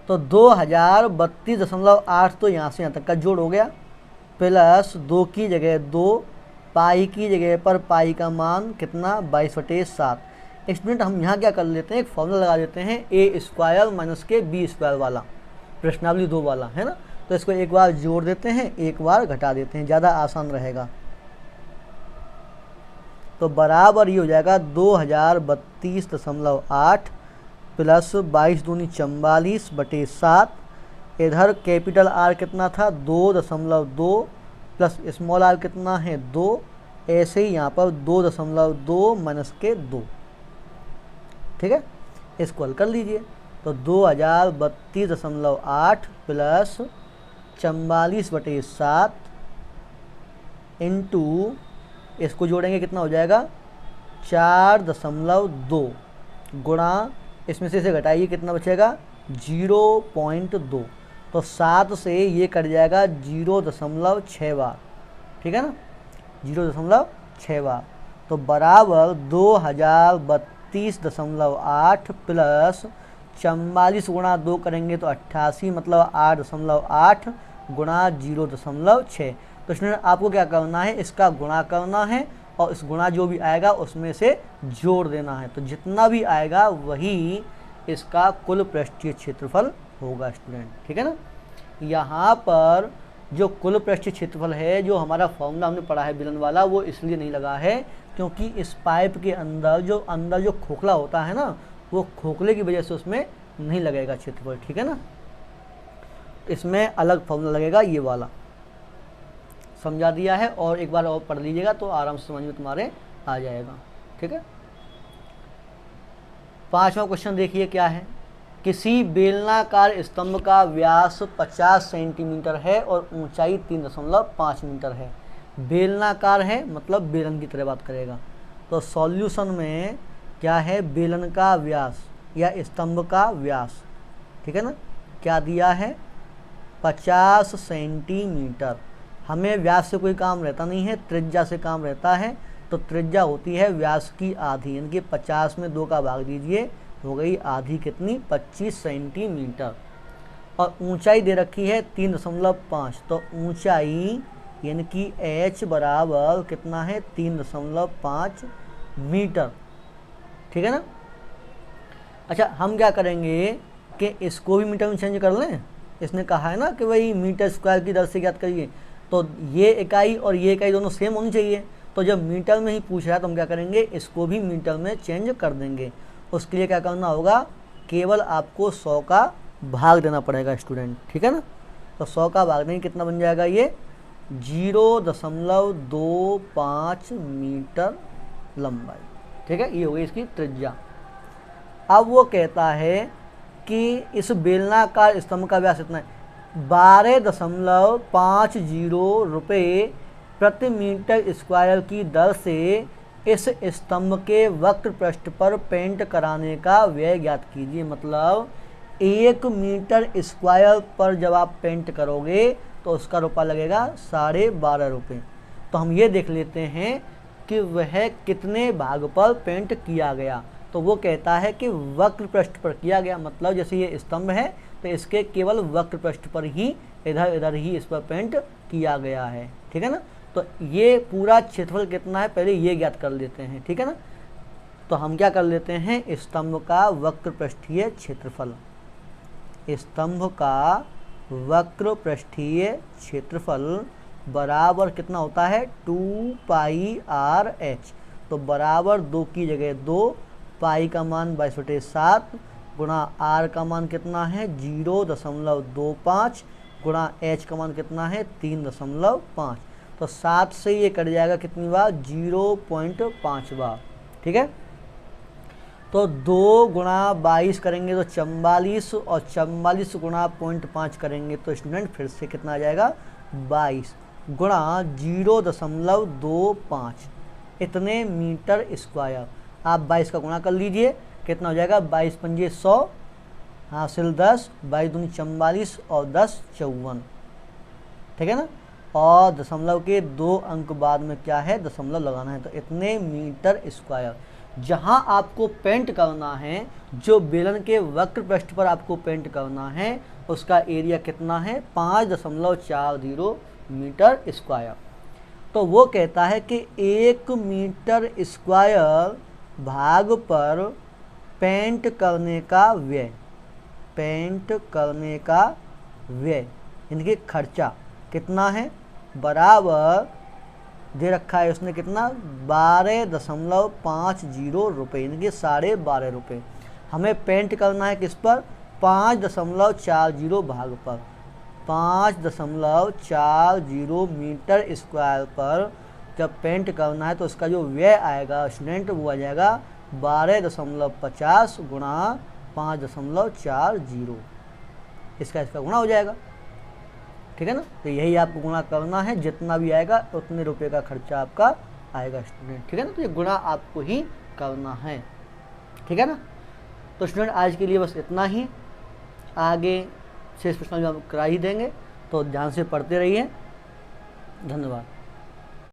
तो 2032.8 तो यहाँ से यहाँ तक का जोड़ हो गया, प्लस 2 की जगह 2, पाई की जगह पर पाई का मान कितना 22/7। स्टूडेंट हम यहाँ क्या कर लेते हैं, एक फॉर्मूला लगा देते हैं ए स्क्वायर माइनस के बी स्क्वायर वाला, प्रश्नावली 2 वाला, है ना। तो इसको एक बार जोड़ देते हैं, एक बार घटा देते हैं, ज़्यादा आसान रहेगा। तो बराबर ये हो जाएगा 2032.8 प्लस 22 दूनी 44/7। इधर कैपिटल आर कितना था 2.2 प्लस स्मॉल आर कितना है 2, ऐसे ही यहाँ पर 2.2 माइनस के 2, ठीक है। इसको हल कर लीजिए। तो 2032.8 प्लस 44/7 इंटू, इसको जोड़ेंगे कितना हो जाएगा 4.2 गुणा, इसमें से घटाइए कितना बचेगा 0.2। तो 7 से ये कट जाएगा 0.6 बार, ठीक है ना, 0.6 बार। तो बराबर 2032.8 प्लस 44 गुणा 2 करेंगे तो 88, मतलब 8.8 गुणा 0.6। तो स्टूडेंट आपको क्या करना है, इसका गुणा करना है और इस गुणा जो भी आएगा उसमें से जोड़ देना है। तो जितना भी आएगा वही इसका कुल पृष्ठीय क्षेत्रफल होगा स्टूडेंट, ठीक है ना। यहाँ पर जो कुल पृष्ठीय क्षेत्रफल है, जो हमारा फॉर्मूला हमने पढ़ा है बेलन वाला, वो इसलिए नहीं लगा है क्योंकि इस पाइप के अंदर जो खोखला होता है ना, वो खोखले की वजह से उसमें नहीं लगेगा क्षेत्रफल, ठीक है ना। इसमें अलग फॉर्मूला लगेगा, ये वाला समझा दिया है। और एक बार और पढ़ लीजिएगा तो आराम से समझ में तुम्हारे आ जाएगा, ठीक है। 5वां क्वेश्चन देखिए क्या है। किसी बेलनाकार स्तंभ का व्यास 50 सेंटीमीटर है और ऊंचाई 3.5 मीटर है। बेलनाकार है मतलब बेलन की तरह बात करेगा। तो सॉल्यूशन में क्या है, बेलन का व्यास या स्तंभ का व्यास, ठीक है ना, क्या दिया है 50 सेंटीमीटर। हमें व्यास से कोई काम रहता नहीं है, त्रिज्या से काम रहता है। तो त्रिज्या होती है व्यास की आधी, यानी कि 50 में 2 का भाग दीजिए, हो गई आधी कितनी 25 सेंटीमीटर। और ऊंचाई दे रखी है 3.5। तो ऊंचाई यानी कि h बराबर कितना है 3.5 मीटर, ठीक है ना। अच्छा हम क्या करेंगे कि इसको भी मीटर में चेंज कर लें। इसने कहा है ना कि भाई मीटर स्क्वायर की दर से ज्ञात करिए, तो ये इकाई और ये इकाई दोनों सेम होनी चाहिए। तो जब मीटर में ही पूछ रहा है तो हम क्या करेंगे, इसको भी मीटर में चेंज कर देंगे। उसके लिए क्या करना होगा, केवल आपको 100 का भाग देना पड़ेगा स्टूडेंट, ठीक है ना। तो 100 का भाग देंगे कितना बन जाएगा, ये 0.25 मीटर लंबाई, ठीक है। ये हो गई इसकी त्रिज्या। अब वो कहता है कि इस बेलनाकार स्तंभ का व्यास इतना है, 12.50 रुपये प्रति मीटर स्क्वायर की दर से इस स्तंभ के वक्र पृष्ठ पर पेंट कराने का व्यय ज्ञात कीजिए। मतलब 1 मीटर स्क्वायर पर जब आप पेंट करोगे तो उसका रुपया लगेगा 12.5 रुपये। तो हम ये देख लेते हैं कि वह कितने भाग पर पेंट किया गया। तो वो कहता है कि वक्र पृष्ठ पर किया गया, मतलब जैसे ये स्तंभ है तो इसके केवल वक्र पृष्ठ पर ही इधर ही इस पर पेंट किया गया है, ठीक है ना। तो ये पूरा क्षेत्रफल कितना है पहले ये ज्ञात कर लेते हैं, ठीक है ना। तो हम क्या कर लेते हैं, स्तंभ का वक्र पृष्ठीय क्षेत्रफल, स्तंभ का वक्र पृष्ठीय क्षेत्रफल बराबर कितना होता है 2πr/h। तो बराबर 2 की जगह 2, पाई का मान 22/7 गुणा r का मान कितना है 0.25 गुणा h का मान कितना है 3.5। तो 7 से ये कट जाएगा कितनी बार 0.5 बार, ठीक है। तो 2 गुणा 22 करेंगे तो 44 और 44 गुणा 0.5 करेंगे तो स्टूडेंट फिर से कितना आ जाएगा 22 गुणा 0.25 इतने मीटर स्क्वायर। आप 22 का गुणा कर लीजिए, कितना हो जाएगा 22 पंजे 100 हासिल 10, 22 दूनी 44 और 10 54, ठीक है ना। और दशमलव के 2 अंक बाद में क्या है दशमलव लगाना है। तो इतने मीटर स्क्वायर जहां आपको पेंट करना है, जो बेलन के वक्र पृष्ठ पर आपको पेंट करना है, उसका एरिया कितना है 5.40 मीटर स्क्वायर। तो वो कहता है कि 1 मीटर स्क्वायर भाग पर पेंट करने का व्यय, पेंट करने का व्यय इनके खर्चा कितना है, बराबर दे रखा है उसने कितना 12.50 रुपये, इनके 12.5 रुपये। हमें पेंट करना है किस पर, 5.40 भाग पर, 5.40 मीटर स्क्वायर पर जब पेंट करना है तो उसका जो व्यय आएगा स्टूडेंट वो आ जाएगा 12.50 गुणा 5.40, इसका गुणा हो जाएगा। ठीक है ना, तो यही आपको गुणा करना है, जितना भी आएगा उतने रुपए का खर्चा आपका आएगा स्टूडेंट। ठीक है ना, तो ये गुणा आपको ही करना है। ठीक है ना, तो स्टूडेंट आज के लिए बस इतना ही, आगे शेष प्रश्न जो हम करा ही देंगे, तो ध्यान से पढ़ते रहिए। धन्यवाद।